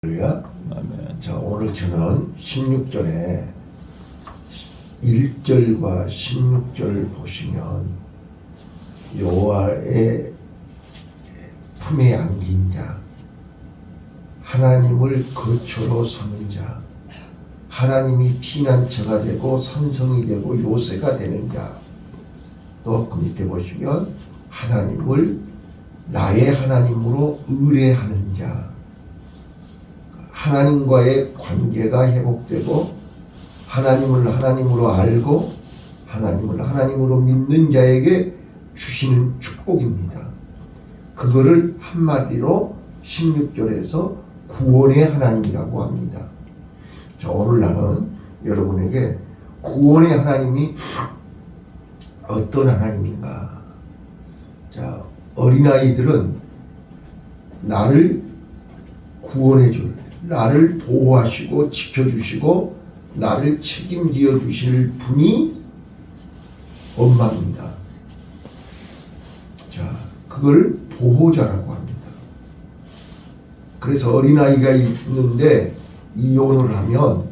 아멘. 자, 오늘 저는 16절에 1절과 16절 보시면 여호와의 품에 안긴 자, 하나님을 거처로 삼은 자, 하나님이 피난처가 되고 산성이 되고 요새가 되는 자, 또 그 밑에 보시면 하나님을 나의 하나님으로 의뢰하는 자, 하나님과의 관계가 회복되고 하나님을 하나님으로 알고 하나님을 하나님으로 믿는 자에게 주시는 축복입니다. 그거를 한마디로 16절에서 구원의 하나님이라고 합니다. 자, 오늘 나는 여러분에게 구원의 하나님이 어떤 하나님인가. 자, 어린아이들은 나를 구원해 줄, 나를 보호하시고 지켜주시고 나를 책임지어 주실 분이 엄마입니다. 자, 그걸 보호자라고 합니다. 그래서 어린아이가 있는데 이혼을 하면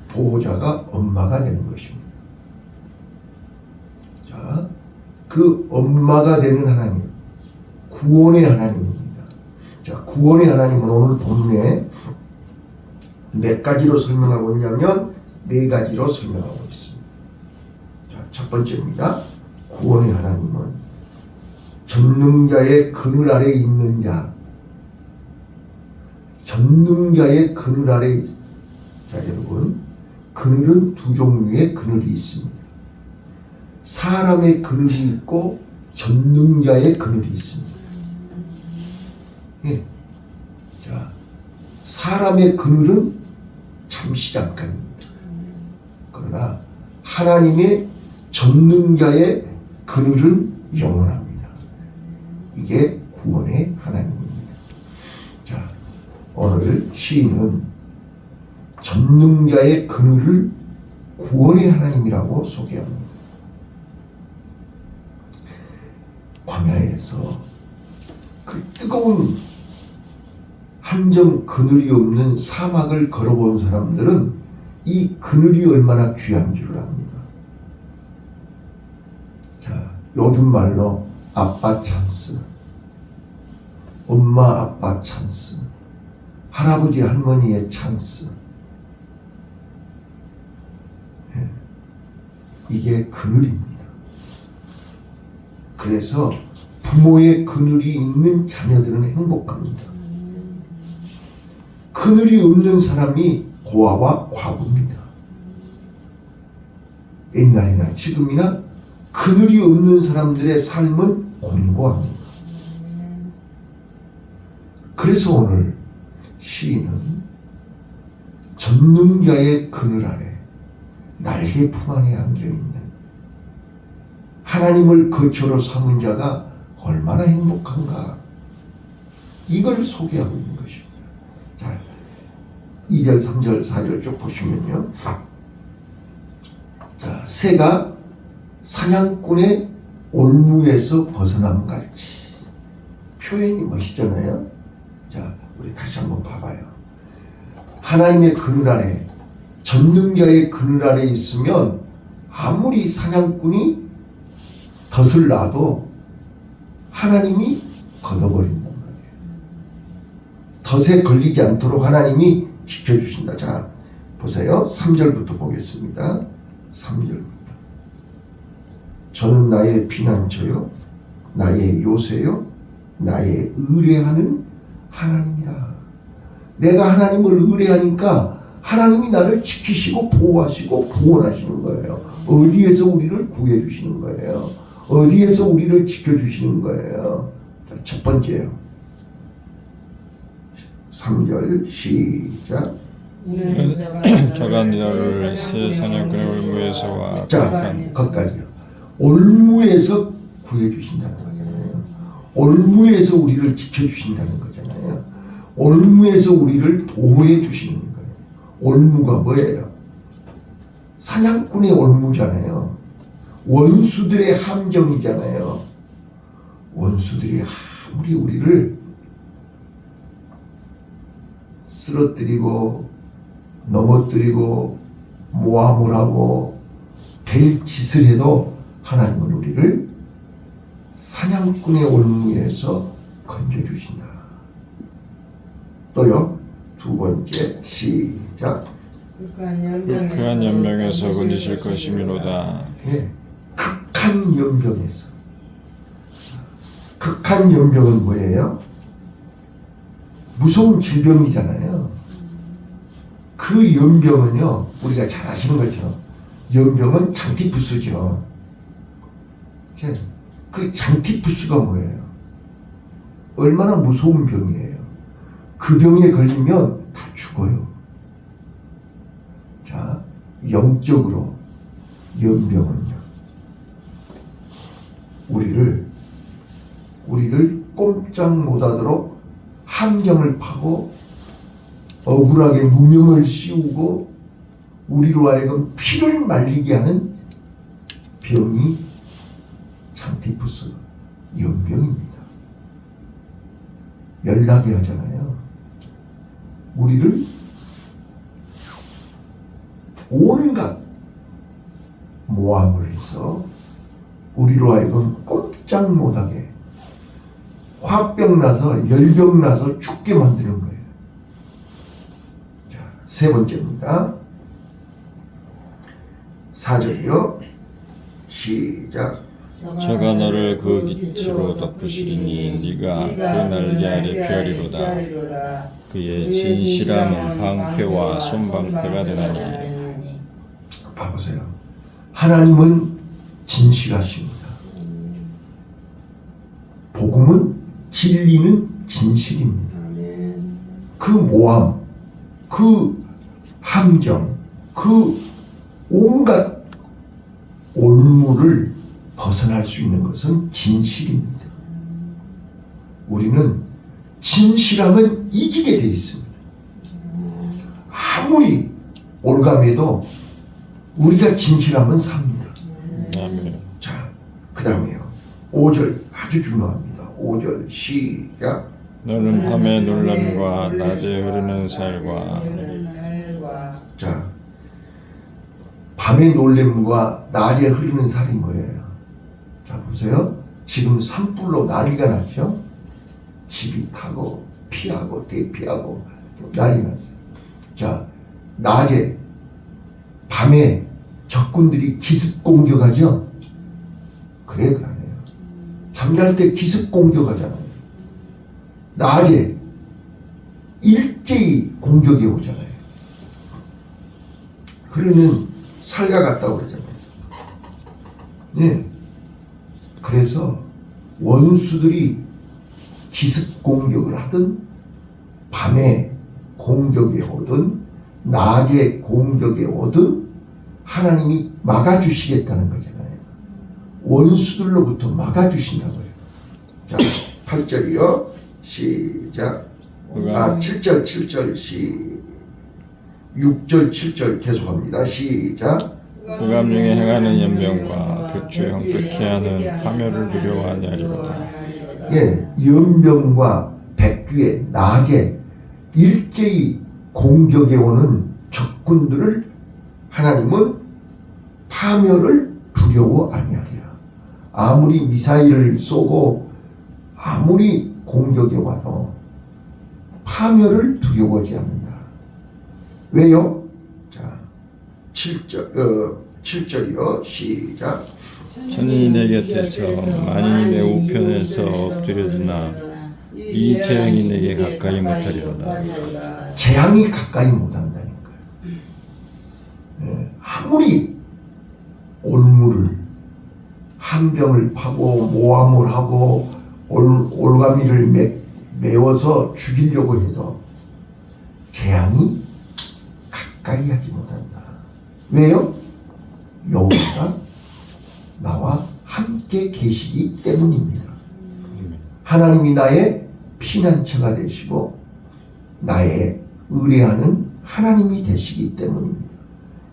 보호자가 엄마가 되는 것입니다. 자, 그 엄마가 되는 하나님, 구원의 하나님입니다. 자, 구원의 하나님은 오늘 본문에 몇 가지로 설명하고 있냐면 네 가지로 설명하고 있습니다. 자, 첫 번째입니다. 구원의 하나님은 전능자의 그늘 아래 있는 자, 전능자의 그늘 아래. 자, 여러분, 그늘은 두 종류의 그늘이 있습니다. 사람의 그늘이 있고 전능자의 그늘이 있습니다. 예. 자, 사람의 그늘은 잠시 잠깐입니다. 그러나 하나님의 전능자의 그늘은 영원합니다. 이게 구원의 하나님입니다. 자, 오늘 시인은 전능자의 그늘을 구원의 하나님이라고 소개합니다. 광야에서 그 뜨거운 한 점 그늘이 없는 사막을 걸어본 사람들은 이 그늘이 얼마나 귀한 줄을 압니다. 자, 요즘 말로 아빠 찬스, 엄마 아빠 찬스, 할아버지 할머니의 찬스. 예, 이게 그늘입니다. 그래서 부모의 그늘이 있는 자녀들은 행복합니다. 그늘이 없는 사람이 고아와 과부입니다. 옛날이나 지금이나 그늘이 없는 사람들의 삶은 곤고합니다. 그래서 오늘 시인은 전능자의 그늘 아래 날개 품 안에 안겨있는 하나님을 거처로 삼은 자가 얼마나 행복한가, 이걸 소개하고 있는 것입니다. 자, 2절, 3절, 4절 쭉 보시면요. 자, 새가 사냥꾼의 올무에서 벗어남 같이. 표현이 멋있잖아요. 자, 우리 다시 한번 봐봐요. 하나님의 그늘 아래, 전능자의 그늘 아래 있으면 아무리 사냥꾼이 덫을 놔도 하나님이 걷어버린단 말이에요. 덫에 걸리지 않도록 하나님이 지켜주신다. 자, 보세요. 3절부터 보겠습니다. 3절부터. 저는 나의 피난처요, 나의 요새요, 나의 의뢰하는 하나님이라. 내가 하나님을 의뢰하니까 하나님이 나를 지키시고 보호하시고 구원하시는 거예요. 어디에서 우리를 구해주시는 거예요. 어디에서 우리를 지켜주시는 거예요. 자, 첫 번째요. 3절 시작. 저가 너를 새 사냥꾼의 올무에서와 자, 거기까지요. 올무에서 구해주신다는 거잖아요. 올무에서 우리를 지켜주신다는 거잖아요. 올무에서 우리를 보호해 주시는 거예요. 올무가 뭐예요? 사냥꾼의 올무잖아요. 원수들의 함정이잖아요. 원수들이 아무리 우리를 쓰러뜨리고 넘어뜨리고 모함을 하고 될 짓을 해도 하나님은 우리를 사냥꾼의 올무에서 건져주신다. 또요, 두 번째, 시작. 극한 연병에서 건지실 것이미로다. 예, 극한 연병에서. 극한 연병은 뭐예요? 무서운 질병이잖아요. 그 연병은요, 우리가 잘 아시는 것처럼 연병은 장티푸스죠. 그 장티푸스가 뭐예요? 얼마나 무서운 병이에요. 그 병에 걸리면 다 죽어요. 자, 영적으로 연병은요, 우리를 꼼짝 못하도록 함정을 파고 억울하게 무명을 씌우고 우리로 하여금 피를 말리게 하는 병이 장티푸스 연병입니다. 열나게 하잖아요. 우리를 온갖 모함을 해서 우리로 하여금 꼼짝 못하게 화병 나서 열병 나서 죽게 만드는 거예요. 자, 세 번째입니다. 4절이요. 시작. 저가 너를 그 빛으로 덮으시리니 네가 그 날개 아래 피하리로다. 그의 진실함은 방패와 손방패가 되나니. 봐보세요. 하나님은 진실하십니다. 복음은 진리는 진실입니다. 그 모함, 그 함정, 그 온갖 올무를 벗어날 수 있는 것은 진실입니다. 우리는 진실함은 이기게 되어 있습니다. 아무리 올감해도 우리가 진실함은 삽니다. 아멘. 자, 그 다음에요. 5절 아주 중요합니다. 5절 시작. 너는 밤의 놀람과 낮에 흐르는 살과. 자, 밤의 놀램과 낮에 흐르는 살이 뭐예요? 자, 보세요. 지금 산불로 난리가 났죠? 집이 타고 피하고 대피하고 난리 났어요. 자, 낮에 밤에 적군들이 기습 공격하죠? 그래, 그러네요. 잠잘 때 기습 공격하잖아요. 낮에 일제히 공격이 오잖아요. 그러는 살과 같다고 그러잖아요. 네. 그래서 원수들이 기습 공격을 하든 밤에 공격이 오든 낮에 공격이 오든 하나님이 막아주시겠다는 거잖아요. 원수들로부터 막아주신다고요. 자, 8절이요. 시작. 7절 6절 7절 계속합니다. 시작. 무감중에 행하는 연병과 백주에 형백케 하는 파멸을 두려워하니 하리로다. 예, 연병과 백주에 낮에 일제히 공격해 오는 적군들을 하나님은 파멸을 두려워 아니하리라. 아무리 미사일을 쏘고 아무리 공격이 와도 파멸을 두려워하지 않는다. 왜요? 자, 7절이요. 시작. 천인이 내 곁에서 만인이 내 우편에서 엎드려주나 이 재앙이 내게 가까이 못하리로다. 재앙이 가까이 못한다는 거예요. 예, 아무리 올무를 함정을 파고 모함을 하고 올가미를 메워서 죽이려고 해도 재앙이 가까이 하지 못한다. 왜요? 여호와가 나와 함께 계시기 때문입니다. 하나님이 나의 피난처가 되시고 나의 의뢰하는 하나님이 되시기 때문입니다.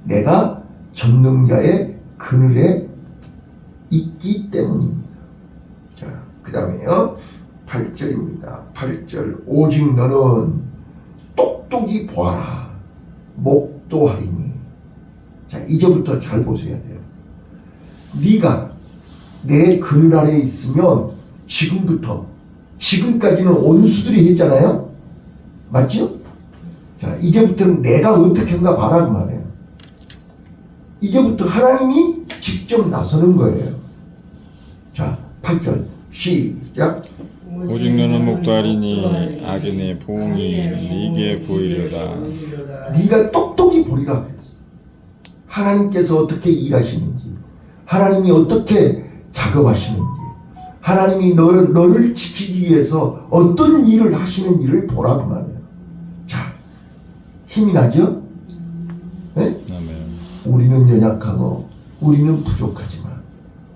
내가 전능자의 그늘에 있기 때문입니다. 자, 그 다음에요. 8절입니다. 8절. 오직 너는 똑똑히 보아라. 목도하리니. 자, 이제부터 잘 보셔야 돼요. 네가 내 그늘 아래에 있으면 지금부터, 지금까지는 온수들이 했잖아요. 맞죠? 자, 이제부터는 내가 어떻게 한가 봐라 그 말이에요. 이제부터 하나님이 직접 나서는 거예요. 자, 8절 시작. 오직 너는 목도하리니 악인의 부흥이 네게 보이려다. 네가 똑똑히 보리라 그랬어. 하나님께서 어떻게 일하시는지, 하나님이 어떻게 작업하시는지, 하나님이 너를 지키기 위해서 어떤 일을 하시는지를 보라 그 말이에요. 자, 힘이 나죠? 네? 아멘. 우리는 연약하고 우리는 부족하지만,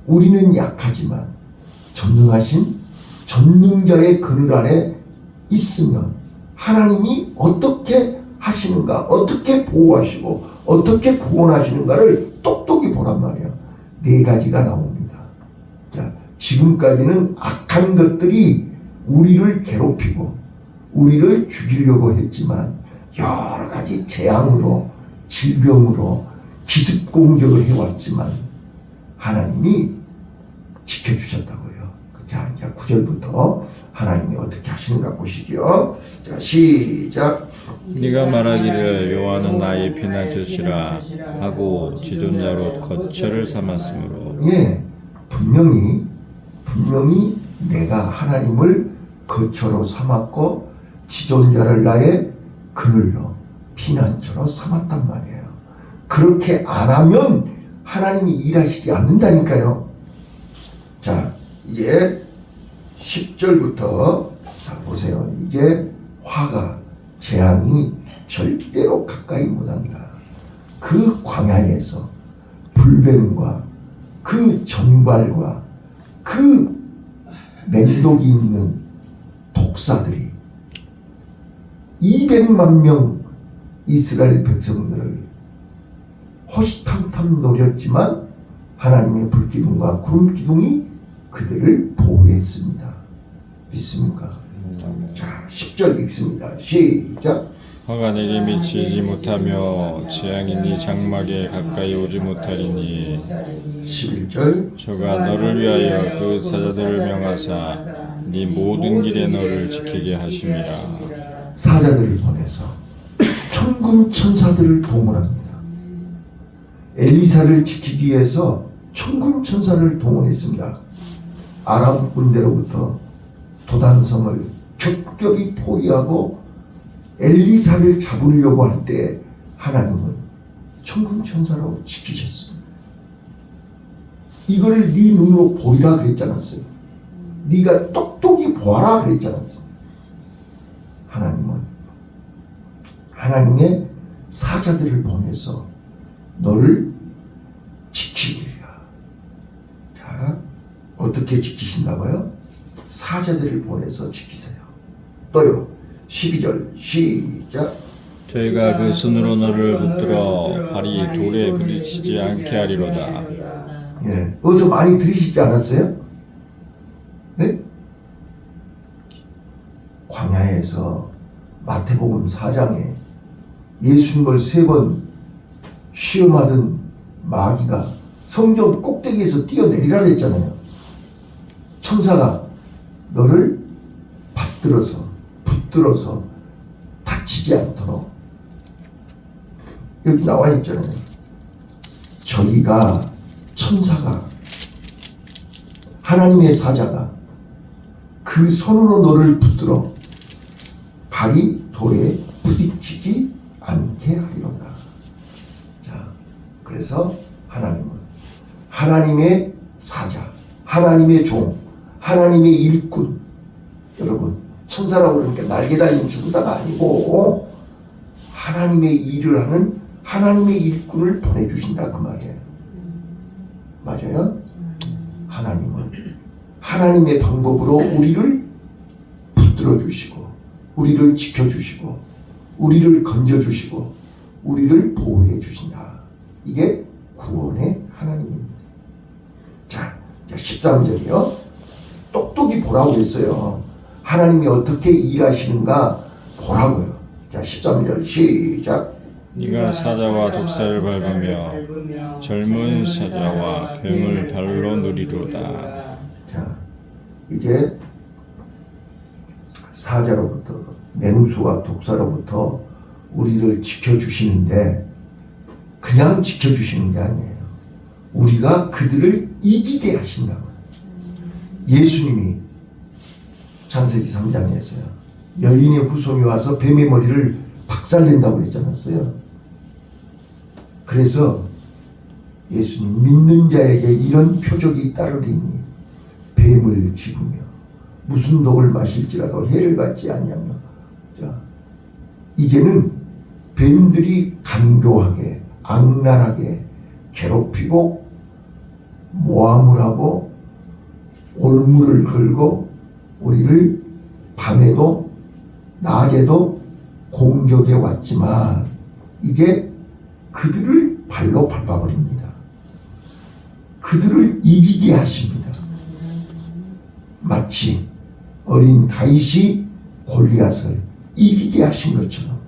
우리는 약하지만 전능하신 전능자의 그늘 아래 있으면 하나님이 어떻게 하시는가, 어떻게 보호하시고 어떻게 구원하시는가를 똑똑히 보란 말이에요. 네 가지가 나옵니다. 자, 지금까지는 악한 것들이 우리를 괴롭히고 우리를 죽이려고 했지만 여러 가지 재앙으로, 질병으로 기습 공격을 해왔지만 하나님이 지켜주셨다고요. 자, 이제 9절부터 하나님이 어떻게 하시는가 보시죠. 자, 시작. 네가 말하기를 여호와는 나의 피난처시라 하고 지존자로 거처를 삼았으므로. 예, 분명히 내가 하나님을 거처로 삼았고 지존자를 나의 그늘로, 피난처로 삼았단 말이에요. 그렇게 안 하면 하나님이 일하시지 않는다니까요. 자, 이제 10절부터 자 보세요. 이제 화가, 재앙이 절대로 가까이 못한다. 그 광야에서 불뱀과 그 전갈과 그 맹독이 있는 독사들이 200만 명 이스라엘 백성들을 호시탐탐 노렸지만 하나님의 불기둥과 구름기둥이 그들을 보호했습니다. 믿습니까? 자, 10절 읽습니다. 시작. 화가 내게 미치지 못하며 재앙이 네 장막에 가까이 오지 못하리니 11절. 저가 너를 위하여 그 사자들을 명하사 네 모든 길에 너를 지키게 하심이라. 사자들을 보내서 천군 천사들을 동원합니다. 엘리사를 지키기 위해서 천군 천사를 동원했습니다. 아람 군대로부터 도단성을 격격히 포위하고 엘리사를 잡으려고 할 때 하나님은 천군 천사로 지키셨습니다. 이거를 네 눈으로 보이라 그랬지 않았어요? 네가 똑똑히 보아라 그랬지 않았어요? 하나님은 하나님의 사자들을 보내서 너를 지키리라. 자, 어떻게 지키신다고요? 사자들을 보내서 지키세요. 또요. 12절 시작. 저희가 그 손으로 너를 붙들어 발이 돌에 부딪히지 않게 하리로다. 예, 어디서 많이 들으시지 않았어요? 네? 광야에서 마태복음 4장에 예수님을 3번 시험하던 마귀가 성전 꼭대기에서 뛰어내리라 했잖아요. 천사가 너를 붙들어서 다치지 않도록 여기 나와 있잖아요. 저희가 천사가 하나님의 사자가 그 손으로 너를 붙들어 발이 돌에 부딪히지 않게 하리로다. 자, 그래서 하나님은 하나님의 사자, 하나님의 종, 하나님의 일꾼. 여러분, 천사라고 그러니까 날개 달린 천사가 아니고 하나님의 일을 하는 하나님의 일꾼을 보내주신다 그 말이에요. 맞아요? 하나님은 하나님의 방법으로 우리를 붙들어 주시고 우리를 지켜주시고 우리를 건져주시고 우리를 보호해 주신다. 이게 구원의 하나님입니다. 자, 13절이요. 똑똑히 보라고 했어요. 하나님이 어떻게 일하시는가 보라고요. 자 13절 시작. 네가 사자와 독사를 밟으며 젊은 사자와 뱀을 발로 누리로다. 자 이제 사자로부터 맹수와 독사로부터 우리를 지켜주시는데 그냥 지켜주시는 게 아니에요. 우리가 그들을 이기게 하신다고. 예수님이 창세기 3장에서요. 여인의 후손이 와서 뱀의 머리를 박살낸다고 그랬지 않았어요? 그래서 예수님 믿는 자에게 이런 표적이 따르리니 뱀을 집으며 무슨 독을 마실지라도 해를 받지 아니하며. 자, 이제는 뱀들이 간교하게 악랄하게 괴롭히고 모함을 하고 올무를 걸고 우리를 밤에도 낮에도 공격해 왔지만 이제 그들을 발로 밟아버립니다. 그들을 이기게 하십니다. 마치 어린 다윗이 골리앗을 이기게 하신 것처럼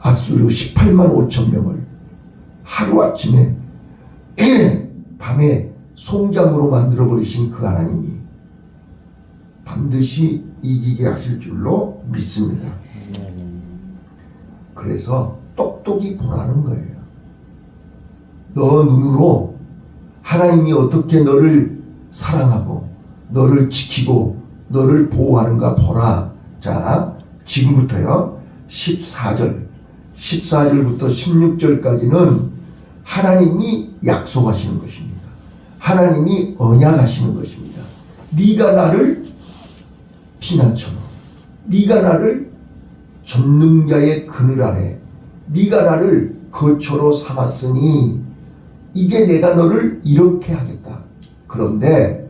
아수르 18만 5천 명을 하루아침에 밤에 송장으로 만들어버리신 그 하나님이 반드시 이기게 하실 줄로 믿습니다. 그래서 똑똑히 보라는 거예요. 너 눈으로 하나님이 어떻게 너를 사랑하고 너를 지키고 너를 보호하는가 보라. 자, 지금부터요 14절부터 16절까지는 하나님이 약속하시는 것입니다. 하나님이 언약하시는 것입니다. 네가 나를 피난처로, 네가 나를 전능자의 그늘 아래, 네가 나를 거처로 삼았으니 이제 내가 너를 이렇게 하겠다. 그런데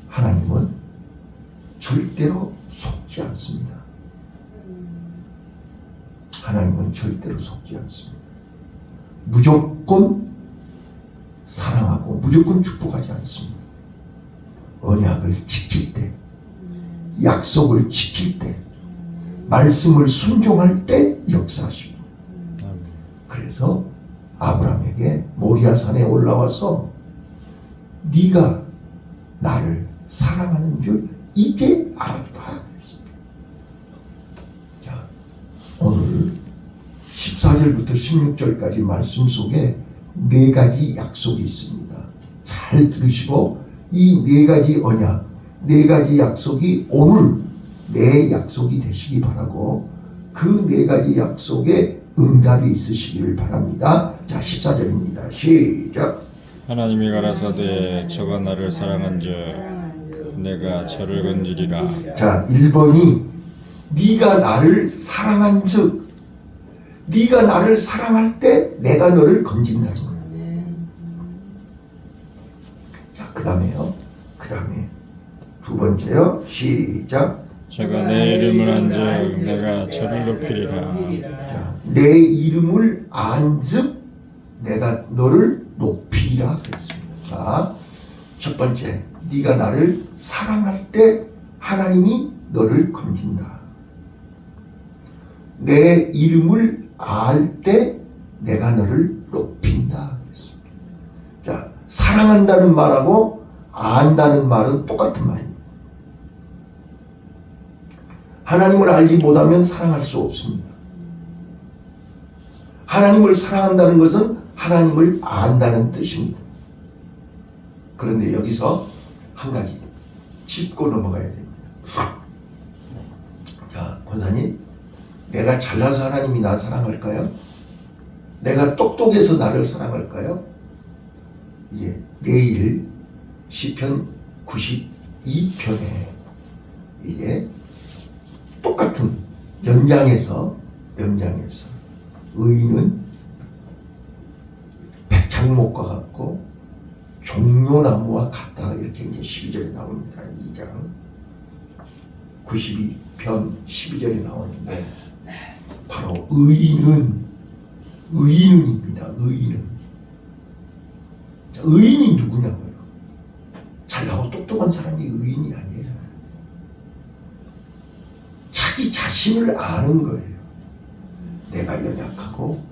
하나님은 절대로 속지 않습니다. 하나님은 절대로 속지 않습니다. 무조건 사랑하고 무조건 축복하지 않습니다. 언약을 지킬 때, 약속을 지킬 때, 말씀을 순종할 때 역사하십니다. 그래서 아브라함에게 모리아산에 올라와서 네가 나를 사랑하는 줄 이제 알았다 했습니다. 자, 오늘 14절부터 16절까지 말씀 속에 네 가지 약속이 있습니다. 잘 들으시고 이 네 가지 언약, 네 가지 약속이 오늘 내 약속이 되시기 바라고 그 네 가지 약속에 응답이 있으시기를 바랍니다. 자, 14절입니다. 시작. 하나님이 가라사대 저가 나를 사랑한즉 내가 저를 건지리라. 자, 1번이 네가 나를 사랑한즉, 네가 나를 사랑할 때 내가 너를 건진다는 거예요. 자, 그 다음에요. 그 다음에 두 번째요. 시작. 저가 내 이름을 안즉 내가 저를 높이리라. 자, 내 이름을 안즉 내가 너를 높이리라 그랬습니다. 자, 첫 번째, 네가 나를 사랑할 때 하나님이 너를 건진다. 내 이름을 알 때 내가 너를 높인다 그랬습니다. 자, 사랑한다는 말하고 안다는 말은 똑같은 말입니다. 하나님을 알지 못하면 사랑할 수 없습니다. 하나님을 사랑한다는 것은 하나님을 안다는 뜻입니다. 그런데 여기서 한 가지 짚고 넘어가야 됩니다. 자, 권사님, 내가 잘나서 하나님이 나 사랑할까요? 내가 똑똑해서 나를 사랑할까요? 이제 내일 시편 92편에 이제 똑같은 연장에서 의인은 백향목과 같고 종려나무와 같다 이렇게 이제 12절에 나옵니다. 2장 92편 12절에 나오는데 바로 의인은입니다. 의인은. 자, 의인이 누구냐고요? 잘나고 똑똑한 사람이 의인이 아니에요. 자기 자신을 아는 거예요. 내가 연약하고,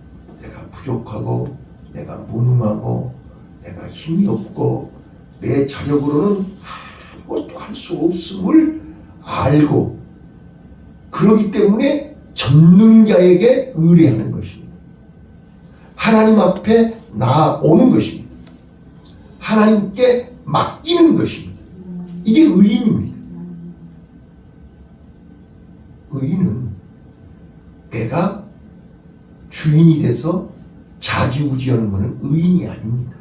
내가 부족하고, 내가 무능하고, 내가 힘이 없고, 내 자력으로는 아무것도 할 수 없음을 알고, 그러기 때문에 전능자에게 의뢰하는 것입니다. 하나님 앞에 나오는 것입니다. 하나님께 맡기는 것입니다. 이게 의인입니다. 의인은 내가 주인이 돼서 좌지우지하는 것은 의인이 아닙니다.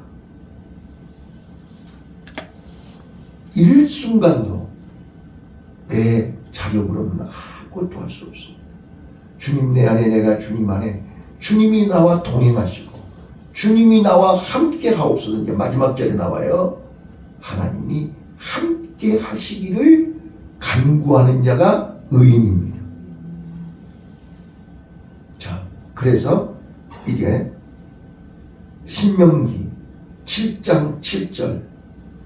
일순간도 내 자력으로는 아무것도 할 수 없습니다. 주님 내 안에, 내가 주님 안에, 주님이 나와 동행하시고 주님이 나와 함께 하옵소서. 이제 마지막 절에 나와요. 하나님이 함께 하시기를 간구하는 자가 의인입니다. 자, 그래서 이제 신명기 7장 7절,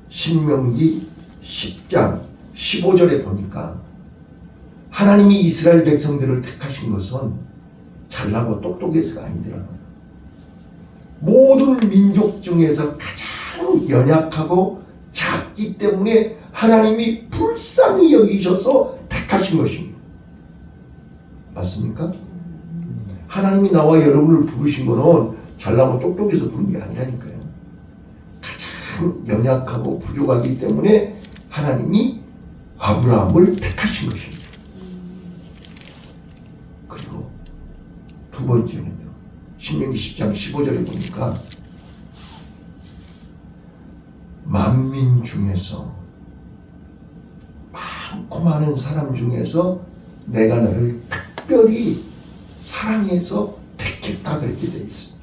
신명기 10장 15절에 보니까 하나님이 이스라엘 백성들을 택하신 것은 잘나고 똑똑해서가 아니더라고요. 모든 민족 중에서 가장 연약하고 작기 때문에 하나님이 불쌍히 여기셔서 택하신 것입니다. 맞습니까? 하나님이 나와 여러분을 부르신 거는 잘나고 똑똑해서 부른 게 아니라니까요. 가장 연약하고 부족하기 때문에 하나님이 아브라함을 택하신 것입니다. 그리고 두 번째는요. 신명기 10장 15절에 보니까 만민 중에서 많고 많은 사람 중에서 내가 너를 특별히 사랑해서 택했다 그렇게 되어 있습니다.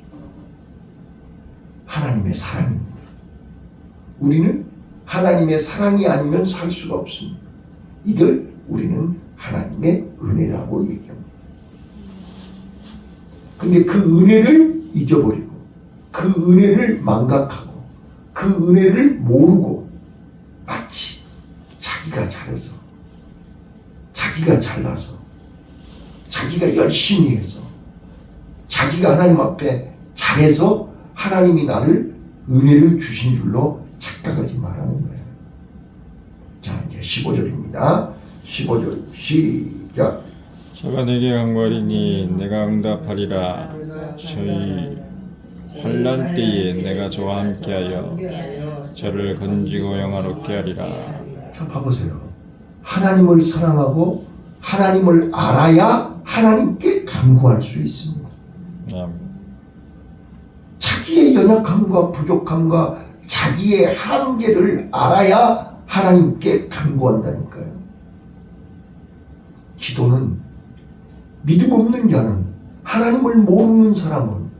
하나님의 사랑입니다. 우리는 하나님의 사랑이 아니면 살 수가 없습니다. 이걸 우리는 하나님의 은혜라고 얘기합니다. 근데 그 은혜를 잊어버리고 그 은혜를 망각하고 그 은혜를 모르고 마치 자기가 잘해서 자기가 잘나서 자기가 열심히 해서 자기가 하나님 앞에 잘해서 하나님이 나를 은혜를 주신 줄로 착각하지 말라는 거예요. 자, 이제 15절입니다. 15절 시작. 저가 내게 간구하리니 내가 응답하리라. 저희 환난 때에 내가 저와 함께하여 저를 건지고 영화롭게 하리라. 자, 봐보세요. 하나님을 사랑하고 하나님을 알아야 하나님께 간구할 수 있습니다. 자기의 연약함과 부족함과 자기의 한계를 알아야 하나님께 간구한다니까요. 기도는 믿음 없는 자는, 하나님을 모르는 사람은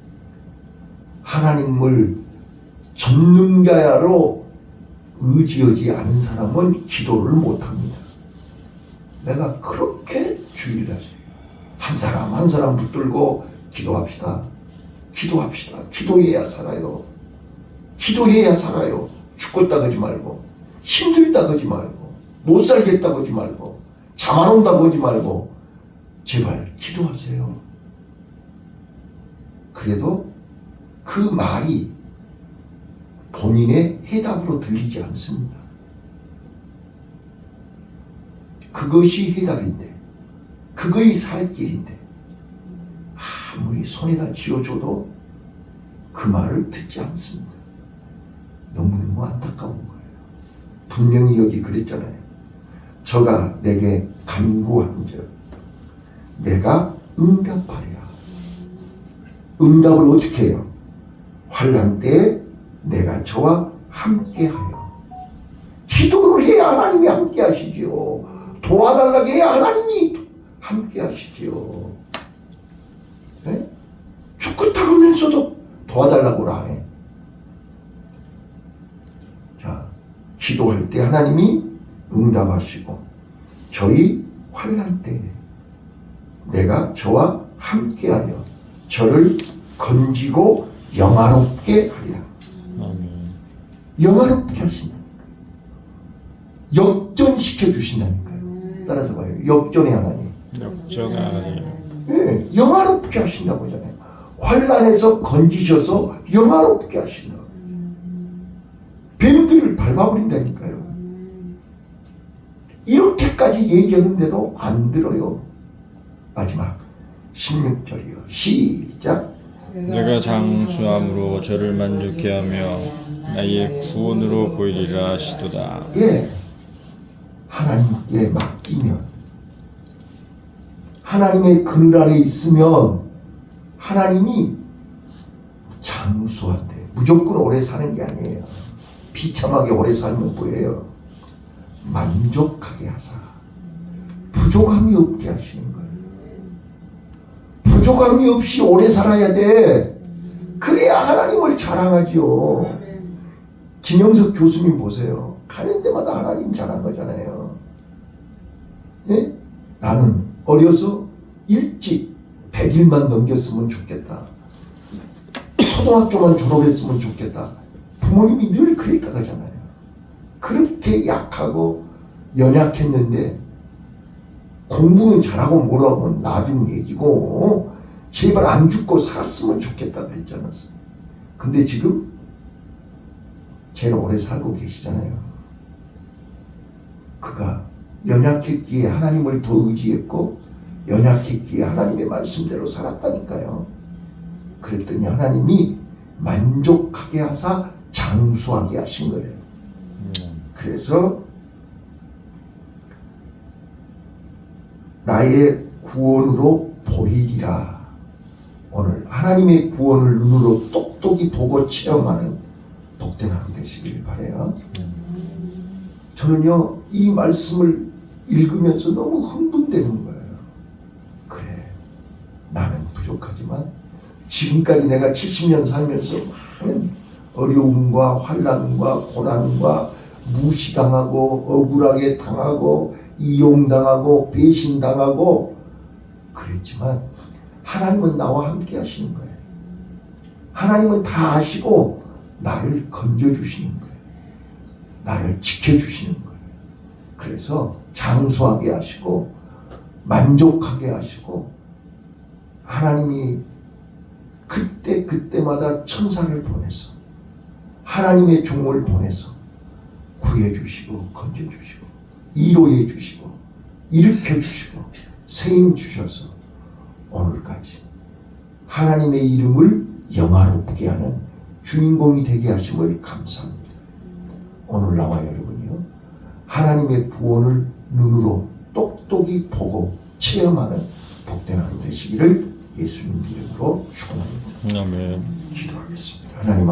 하나님을 전능자야로 의지하지 않은 사람은 기도를 못합니다. 내가 그렇게 주의를 하세요. 한 사람 한 사람 붙들고 기도합시다. 기도합시다. 기도해야 살아요. 기도해야 살아요. 죽겠다 그러지 말고, 힘들다 그러지 말고, 못 살겠다 그러지 말고, 잠 안 온다 그러지 말고, 제발 기도하세요. 그래도 그 말이 본인의 해답으로 들리지 않습니다. 그것이 해답인데, 그것이 살 길인데, 아무리 손에다 쥐어줘도 그 말을 듣지 않습니다. 너무너무 안타까운 거예요. 분명히 여기 그랬잖아요. 저가 내게 간구한즉 내가 응답하리라. 응답을 어떻게 해요? 환난 때에 내가 저와 함께하여. 기도를 해야 하나님이 함께하시지요. 도와달라고 해야 하나님이 함께하시지요. 네? 죽겠다 그러면서도 도와달라고 안 해. 자, 기도할 때 하나님이 응답하시고, 저희 환난 때에 내가 저와 함께하여 저를 건지고 영화롭게 하리라. 아멘. 영화롭게 하신다니까. 역전시켜 주신다니까요. 따라서 봐요. 역전의 하나님. 역전의 하나님. 예, 영화롭게 하신다고 하잖아요. 환란에서 건지셔서 영화롭게 하신다. 뱀들을 밟아버린다니까요. 이렇게까지 얘기하는데도 안 들어요. 마지막 16절이요. 시작. 내가 장수함으로 저를 만족케 하며 나의 구원으로 보이리라 하시도다. 예, 하나님께 맡기면, 하나님의 그늘 아래 있으면 하나님이 장수한테 무조건 오래 사는 게 아니에요. 비참하게 오래 살면 뭐예요? 만족하게 하사 부족함이 없게 하시는 거예요. 부족함이 없이 오래 살아야 돼. 그래야 하나님을 자랑하지요. 김영석 교수님 보세요. 가는 데마다 하나님 자랑하잖아요. 예? 나는 어려서 일찍 100일만 넘겼으면 좋겠다. 초등학교만 졸업했으면 좋겠다. 부모님이 늘 그랬다 가잖아요. 그렇게 약하고 연약했는데 공부는 잘하고 뭐라고 나중 얘기고 제발 안 죽고 살았으면 좋겠다 그랬지 않았어요. 근데 지금 제일 오래 살고 계시잖아요. 그가 연약했기에 하나님을 더 의지했고 연약했기에 하나님의 말씀대로 살았다니까요. 그랬더니 하나님이 만족하게 하사 장수하게 하신 거예요. 그래서 나의 구원으로 보이리라. 오늘 하나님의 구원을 눈으로 똑똑히 보고 체험하는 복된 하루 되시길 바라요. 저는요 이 말씀을 읽으면서 너무 흥분되는 거예요. 그래, 나는 부족하지만 지금까지 내가 70년 살면서 많은 어려움과 환난과 고난과 무시당하고 억울하게 당하고 이용당하고 배신당하고 그랬지만 하나님은 나와 함께 하시는 거예요. 하나님은 다 아시고 나를 건져주시는 거예요. 나를 지켜주시는 거예요. 그래서 장수하게 하시고 만족하게 하시고 하나님이 그때마다 천사를 보내서 하나님의 종을 보내서 구해주시고 건져주시고 위로해 주시고 일으켜 주시고 세임 주셔서 오늘까지 하나님의 이름을 영화롭게 하는 주인공이 되게 하심을 감사합니다. 오늘 나와 여러분이요 하나님의 구원을 눈으로 똑똑히 보고 체험하는 복된 하루 되시기를 예수님 이름으로 축원합니다. 아멘. 기도하겠습니다. 하나님